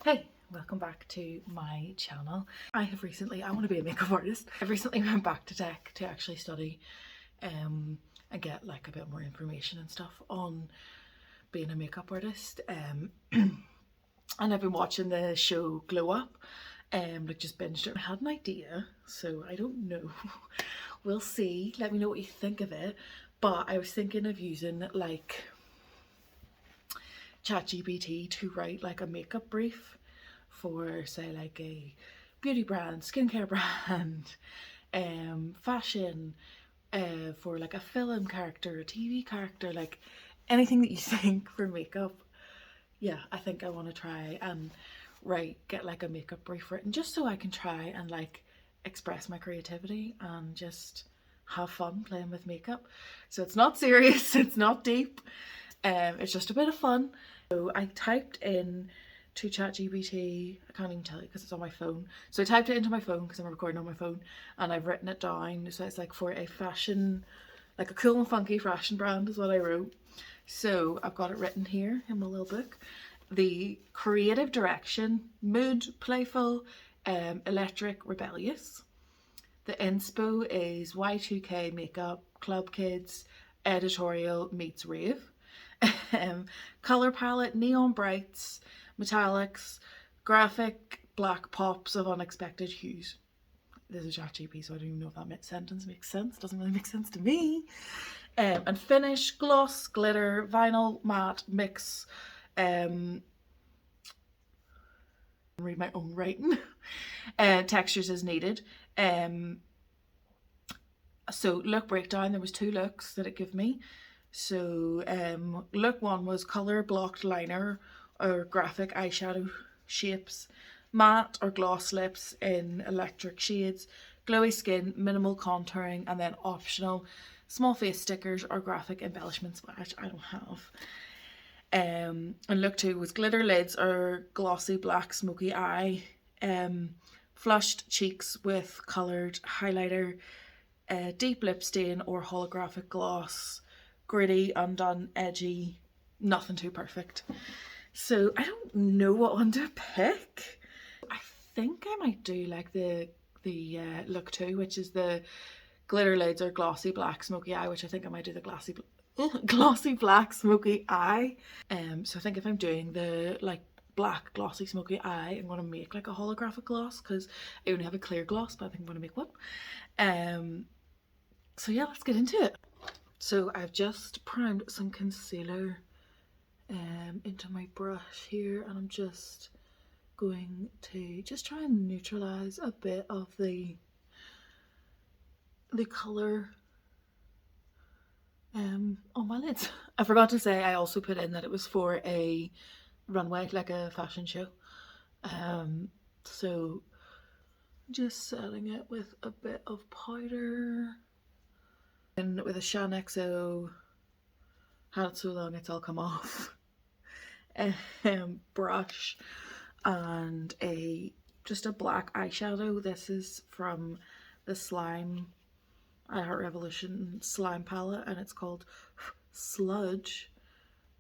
Hey, welcome back to my channel. I want to be a makeup artist. I've recently went back to tech to actually study and get like a bit more information and stuff on being a makeup artist. And I've been watching the show Glow Up, like just binged it. I had an idea, so I don't know. We'll see. Let me know what you think of it. But I was thinking of using like ChatGBT to write like a makeup brief for, say, like a beauty brand, skincare brand, fashion, for like a film character, a TV character, like anything that you think for makeup. Yeah, I think I want to try and get like a makeup brief written just so I can try and like express my creativity and just have fun playing with makeup. So it's not serious, it's not deep, it's just a bit of fun. So I typed in to ChatGPT, I can't even tell you because it's on my phone. So I typed it into my phone because I'm recording on my phone, and I've written it down. So it's like for a fashion, like a cool and funky fashion brand is what I wrote. So I've got it written here in my little book. The creative direction: mood, playful, electric, rebellious. The inspo is Y2K makeup, club kids, editorial meets rave. Color palette: neon brights, metallics, graphic black pops of unexpected hues. This is ChatGPT, so I don't even know if that sentence makes sense. Doesn't really make sense to me. And finish: gloss, glitter, vinyl, matte, mix. Read my own writing. Textures as needed. So look breakdown, there was 2 looks that it gave me. So look 1 was color blocked liner or graphic eyeshadow shapes, matte or gloss lips in electric shades, glowy skin, minimal contouring, and then optional small face stickers or graphic embellishments, which I don't have. And look 2 was glitter lids or glossy black smoky eye, flushed cheeks with coloured highlighter, deep lip stain or holographic gloss, gritty, undone, edgy, nothing too perfect. So I don't know what one to pick. I think I might do like the look 2, which is the glitter lids or glossy black smoky eye, which I think I might do the glossy black smoky eye. So I think if I'm doing the like black glossy smoky eye, I'm going to make like a holographic gloss because I only have a clear gloss, but I think I'm going to make one. So yeah, let's get into it. So I've just primed some concealer into my brush here, and I'm just going to just try and neutralize a bit of the colour on my lids. I forgot to say I also put in that it was for a runway, like a fashion show. So just setting it with a bit of powder. And with a Shan XO, had it so long it's all come off, brush, and just a black eyeshadow. This is from the Slime I Heart Revolution slime palette, and it's called Sludge.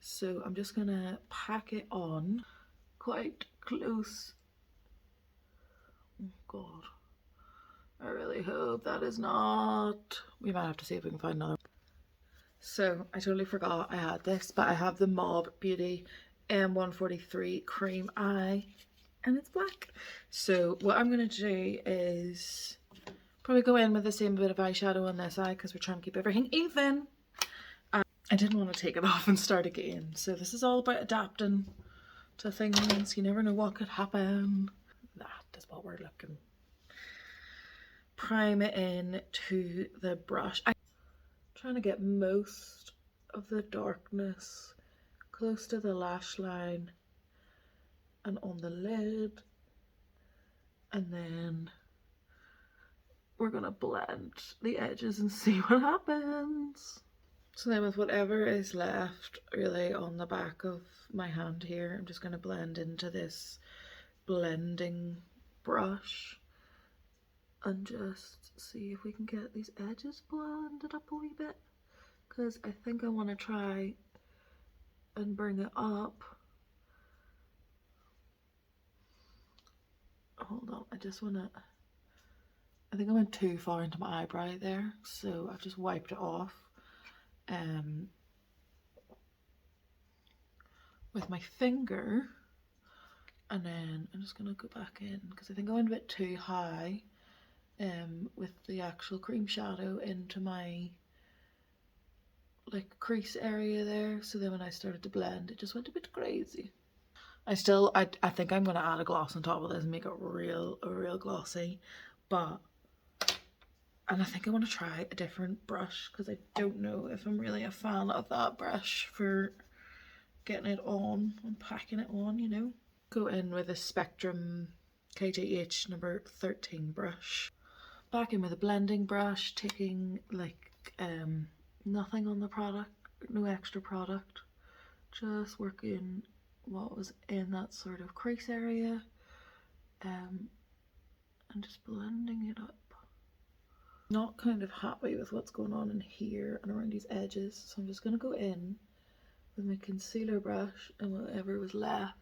So I'm just gonna pack it on quite close. Oh god, I really hope that is not... We might have to see if we can find another. So I totally forgot I had this, but I have the MOab Beauty M143 cream eye, and it's black. So what I'm going to do is probably go in with the same bit of eyeshadow on this eye because we're trying to keep everything even. I didn't want to take it off and start again. So this is all about adapting to things. You never know what could happen. That is what we're looking. Prime it in to the brush. I'm trying to get most of the darkness close to the lash line and on the lid, and then we're gonna blend the edges and see what happens. So then with whatever is left really on the back of my hand here, I'm just gonna blend into this blending brush and just see if we can get these edges blended up a wee bit, because I think I want to try and bring it up I just want to, I think I went too far into my eyebrow there, so I've just wiped it off with my finger, and then I'm just going to go back in because I think I went a bit too high with the actual cream shadow into my like crease area there, so then when I started to blend it just went a bit crazy. I think I'm going to add a gloss on top of this and make it real glossy, but and I think I want to try a different brush because I don't know if I'm really a fan of that brush for getting it on and packing it on, you know. Go in with a Spectrum KJH number 13 brush. Back in with a blending brush, taking like nothing on the product, no extra product, just working what was in that sort of crease area and just blending it up. Not kind of happy with what's going on in here and around these edges, so I'm just going to go in with my concealer brush and whatever was left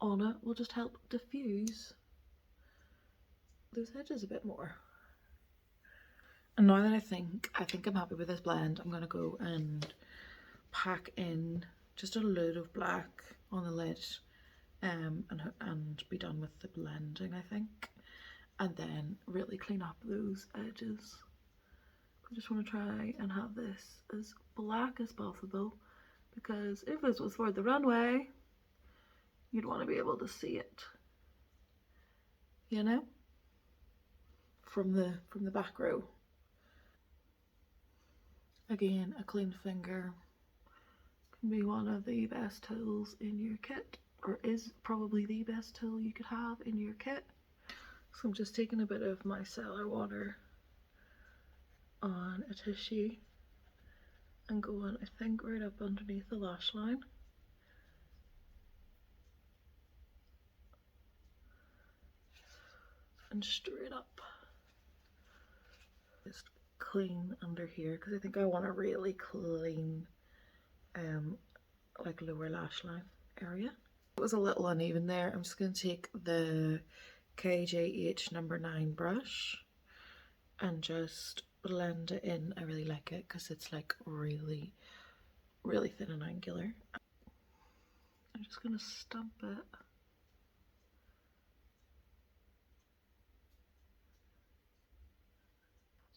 on it will just help diffuse those edges a bit more. And now that I think I'm happy with this blend, I'm going to go and pack in just a load of black on the lid and be done with the blending, I think, and then really clean up those edges. I just want to try and have this as black as possible because if this was for the runway, you'd want to be able to see it, you know, from the back row. Again, a clean finger can be one of the best tools in your kit, or is probably the best tool you could have in your kit. So I'm just taking a bit of my micellar water on a tissue and going, I think, right up underneath the lash line. And straight up. Just clean under here because I think I want a really clean like lower lash line area. It was a little uneven there. I'm just going to take the KJH number 9 brush and just blend it in. I really like it because it's like really thin and angular. I'm just going to stamp it.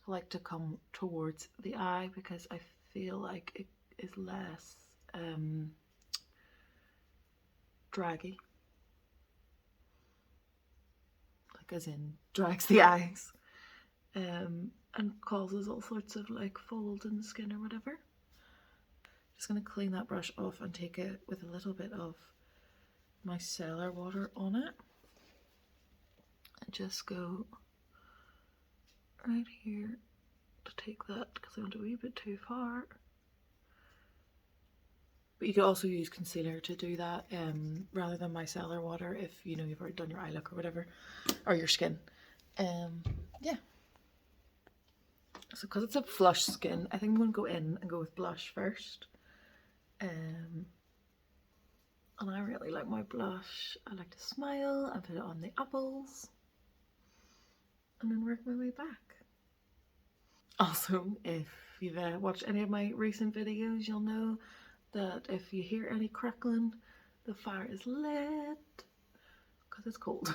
I like to come towards the eye because I feel like it is less draggy, like as in drags the eyes, and causes all sorts of like folds in the skin or whatever. Just going to clean that brush off and take it with a little bit of micellar water on it and just go right here to take that because I went a wee bit too far. But you could also use concealer to do that rather than micellar water if you know you've already done your eye look or whatever, or your skin. Yeah. So because it's a flush skin, I think I'm going to go in and go with blush first. And I really like my blush. I like to smile and put it on the apples and then work my way back. Also, if you've watched any of my recent videos, you'll know that if you hear any crackling, the fire is lit because it's cold.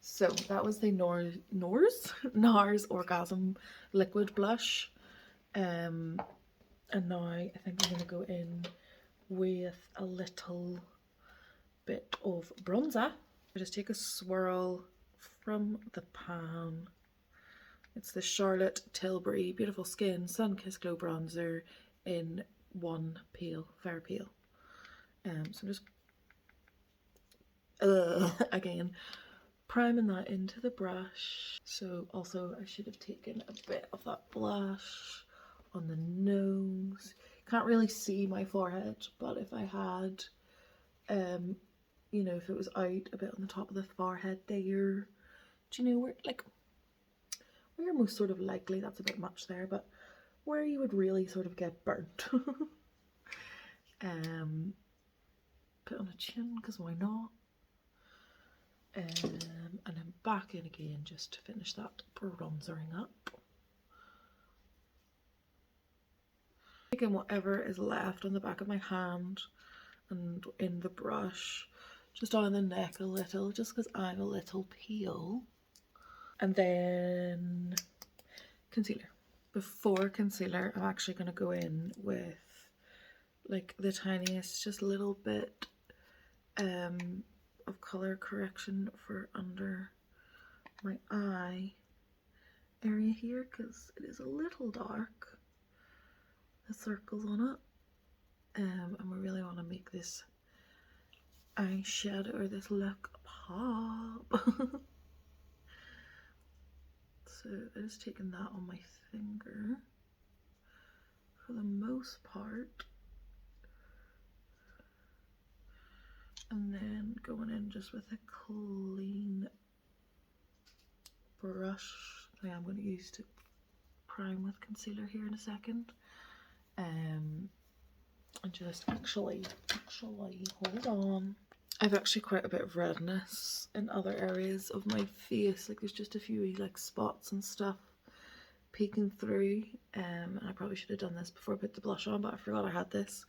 So that was the Nars Orgasm liquid blush. And now I think I'm going to go in with a little bit of bronzer. I just take a swirl from the pan. It's the Charlotte Tilbury Beautiful Skin Sun Kiss Glow Bronzer in one peel, fair peel. So I'm just again priming that into the brush. So also I should have taken a bit of that blush on the nose. Can't really see my forehead, but if I had you know, if it was out a bit on the top of the forehead there, do you know where, like, where you're most sort of likely, that's a bit much there, but where you would really sort of get burnt. Put on a chin, because why not? And then back in again just to finish that bronzering up. Taking whatever is left on the back of my hand and in the brush, just on the neck a little, just because I'm a little pale. And then concealer. Before concealer, I'm actually going to go in with like the tiniest, just a little bit of color correction for under my eye area here, because it is a little dark, the circles on it, and we really want to make this eyeshadow or this look pop. So I'm just taking that on my finger for the most part, and then going in just with a clean brush that I'm going to use to prime with concealer here in a second. And just actually hold on. I've actually quite a bit of redness in other areas of my face, like there's just a few like spots and stuff peeking through, and I probably should have done this before I put the blush on, but I forgot I had this.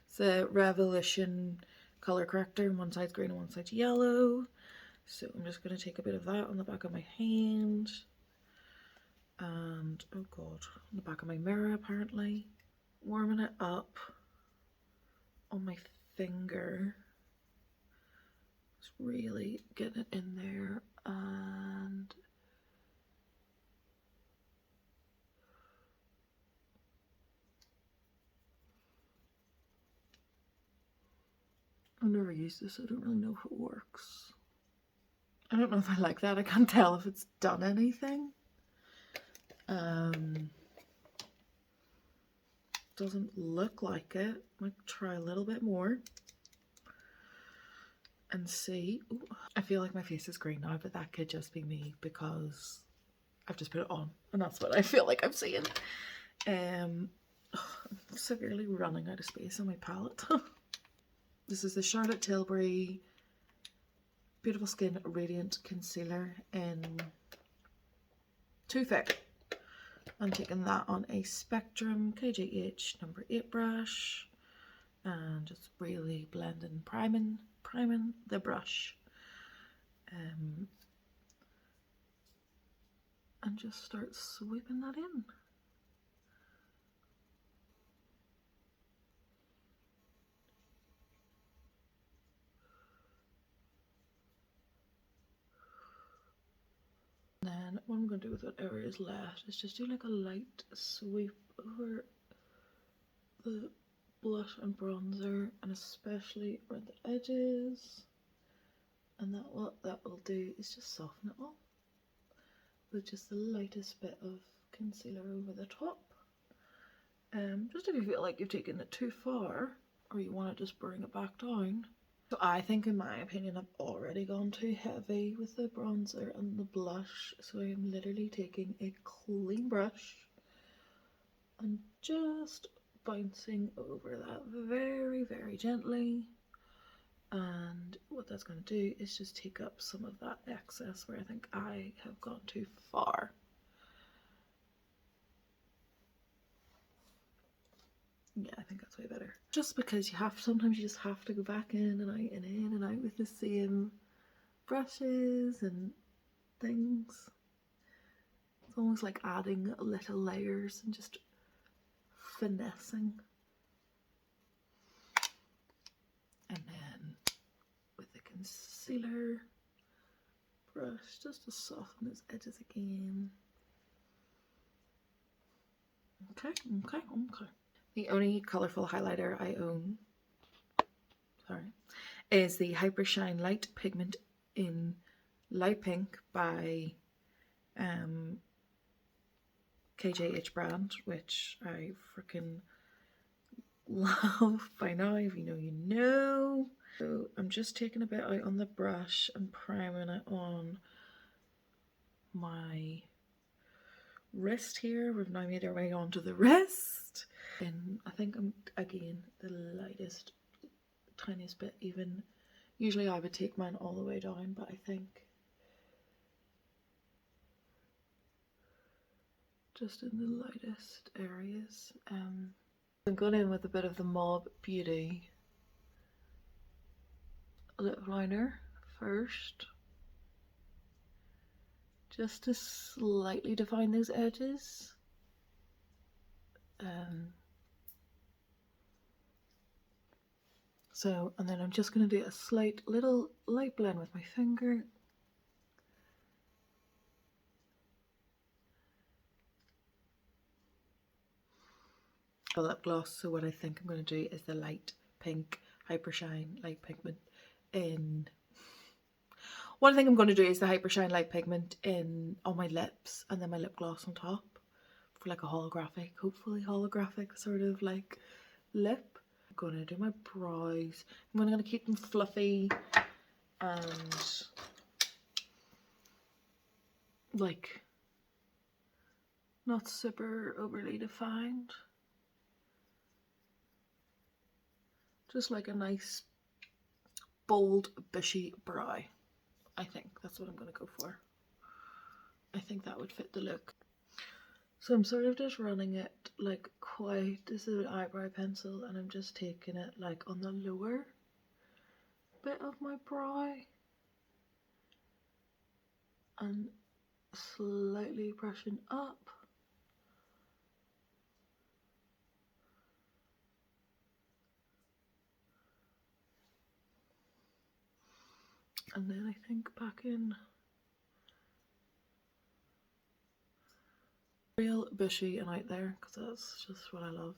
It's a Revolution color corrector, and one side's green and one side's yellow. So I'm just going to take a bit of that on the back of my hand, and oh god, on the back of my mirror apparently. Warming it up on my finger, just really getting it in there, and I've never used this, so I don't really know if it works. I don't know if I like that. I can't tell if it's done anything. Doesn't look like it. Might try a little bit more and see. Ooh, I feel like my face is green now, but that could just be me because I've just put it on and that's what I feel like I'm seeing. I'm severely running out of space on my palette. This is the Charlotte Tilbury Beautiful Skin Radiant Concealer in Too Thick. I'm taking that on a Spectrum KJH.Brand brush and just really blending, priming the brush, and just start sweeping that in. Then what I'm going to do with whatever is left is just do like a light sweep over the blush and bronzer, and especially around the edges. And that what that will do is just soften it all with just the lightest bit of concealer over the top. Just if you feel like you've taken it too far or you want to just bring it back down. So I think, in my opinion, I've already gone too heavy with the bronzer and the blush, so I'm literally taking a clean brush and just bouncing over that very, very gently. And what that's going to do is just take up some of that excess where I think I have gone too far. Yeah, I think that's way better. Just because sometimes you just have to go back in and out with the same brushes and things. It's almost like adding little layers and just finessing. And then with the concealer brush, just to soften those edges again. Okay. The only colourful highlighter I own, is the Hyper Shine Light Pigment in Light Pink by KJH.Brand, which I freaking love by now. If you know, you know. So I'm just taking a bit out on the brush and priming it on my wrist here. We've now made our way onto the wrist, and I think I'm again the lightest, tiniest bit even Usually I would take mine all the way down, but I think just in the lightest areas. I'm going in with a bit of the MOab Beauty lip liner first, just to slightly define those edges. And then I'm just going to do a slight little light blend with my finger. A lip gloss, so what I think I'm going to do is the light pink Hyper Shine Light Pigment in... What I think I'm going to do is the Hyper Shine Light Pigment on my lips, and then my lip gloss on top for like a holographic, hopefully holographic sort of like lip. I'm going to do my brows. I'm going to keep them fluffy and like not super overly defined. Just like a nice bold bushy brow. I think that's what I'm going to go for. I think that would fit the look. So I'm sort of just running it like quite, this is an eyebrow pencil, and I'm just taking it like on the lower bit of my brow and slightly brushing up. And then I think back in. Real bushy and out there, because that's just what I love.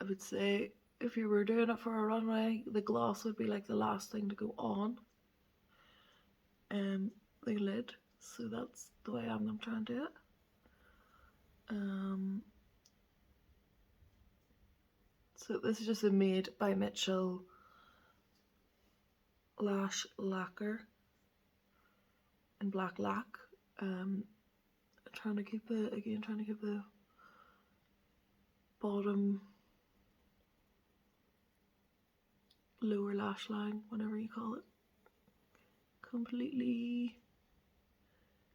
I would say if you were doing it for a runway, the gloss would be like the last thing to go on the lid, so that's the way I'm going to try and do it. So this is just a Made by Mitchell lash lacquer in black lac. Trying to keep the bottom lower lash line, whatever you call it, completely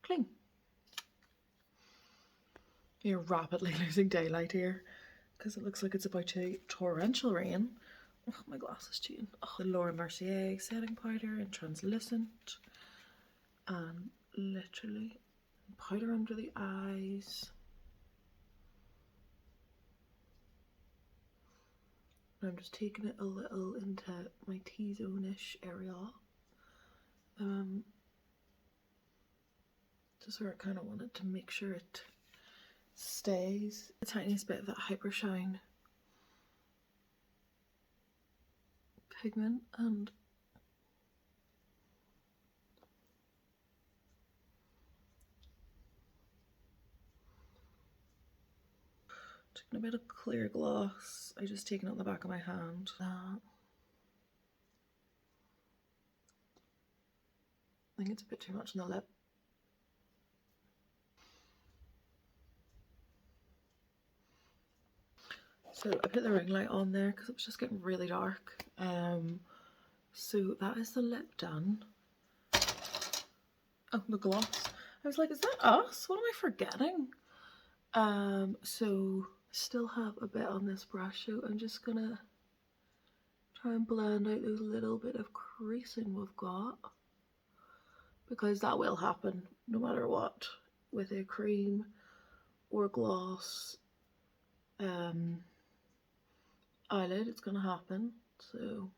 clean. You're rapidly losing daylight here because it looks like it's about to torrential rain. Oh, my glasses tune. Oh, the Laura Mercier setting powder in translucent, and literally powder under the eyes. And I'm just taking it a little into my T-zone-ish area. Just where I kind of wanted to make sure it stays. The tiniest bit of that Hyper Shine pigment, and taking a bit of clear gloss. I just taken it on the back of my hand. I think it's a bit too much on the lip. So I put the ring light on there because it was just getting really dark. So that is the lip done. Oh, the gloss. I was like, is that us? What am I forgetting? So still have a bit on this brush, so I'm just gonna try and blend out those little bit of creasing we've got, because that will happen no matter what with a cream or gloss eyelid. It's gonna happen, so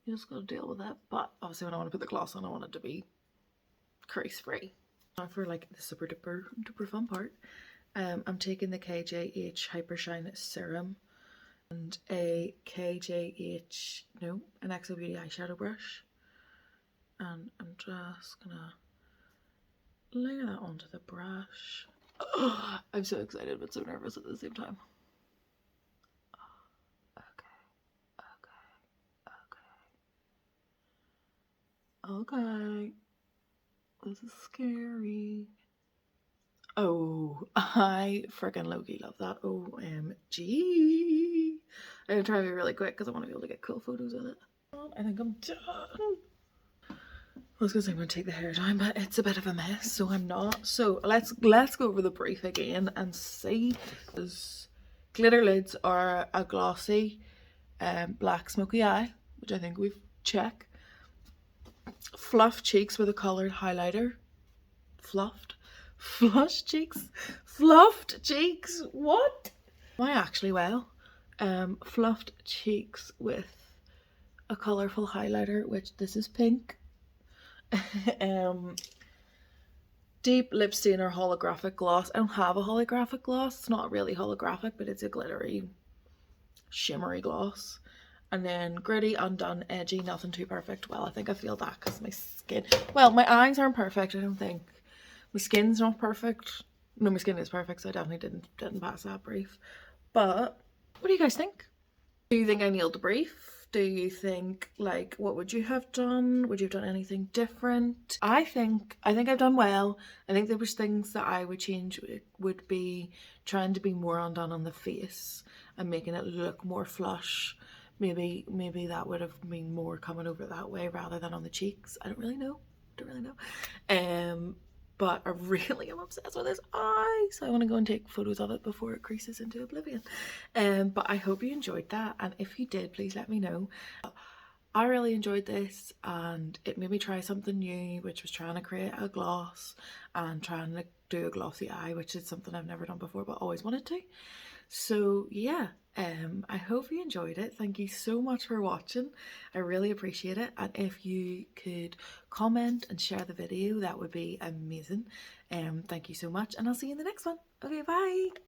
you just gotta deal with it. But obviously when I want to put the gloss on, I want it to be crease free. Now for like the super duper fun part, I'm taking the KJH Hyper Shine Serum and an MOab Beauty eyeshadow brush, and I'm just gonna layer that onto the brush. Oh, I'm so excited but so nervous at the same time. Okay. This is scary. Oh, I freaking low-key love that. OMG. I'm gonna try to be really quick because I want to be able to get cool photos of it. I think I'm done. I was gonna say I'm gonna take the hair down, but it's a bit of a mess, so I'm not. So let's go over the brief again and see. Glitter lids are a glossy black smoky eye, which I think we've checked. Fluff cheeks with a coloured highlighter. Fluffed cheeks. What? Am I actually well? Fluffed cheeks with a colourful highlighter, which this is pink. Deep lip stain or holographic gloss. I don't have a holographic gloss. It's not really holographic, but it's a glittery, shimmery gloss. And then gritty, undone, edgy, nothing too perfect. Well, I think I feel that because my skin, well, my eyes aren't perfect, I don't think. My skin's not perfect. No, my skin is perfect, so I definitely didn't pass that brief. But what do you guys think? Do you think I nailed the brief? Do you think, like, what would you have done? Would you have done anything different? I think I've done well. I think there was things that I would change, would be trying to be more undone on the face and making it look more flush. Maybe that would have been more coming over that way rather than on the cheeks. I don't really know. But I really am obsessed with this eye, so I want to go and take photos of it before it creases into oblivion. But I hope you enjoyed that, and if you did, please let me know. I really enjoyed this, and it made me try something new, which was trying to create a gloss and trying to do a glossy eye, which is something I've never done before but always wanted to. So yeah, I hope you enjoyed it. Thank you so much for watching. I really appreciate it, and if you could comment and share the video, that would be amazing. Thank you so much, and I'll see you in the next one. Okay, bye.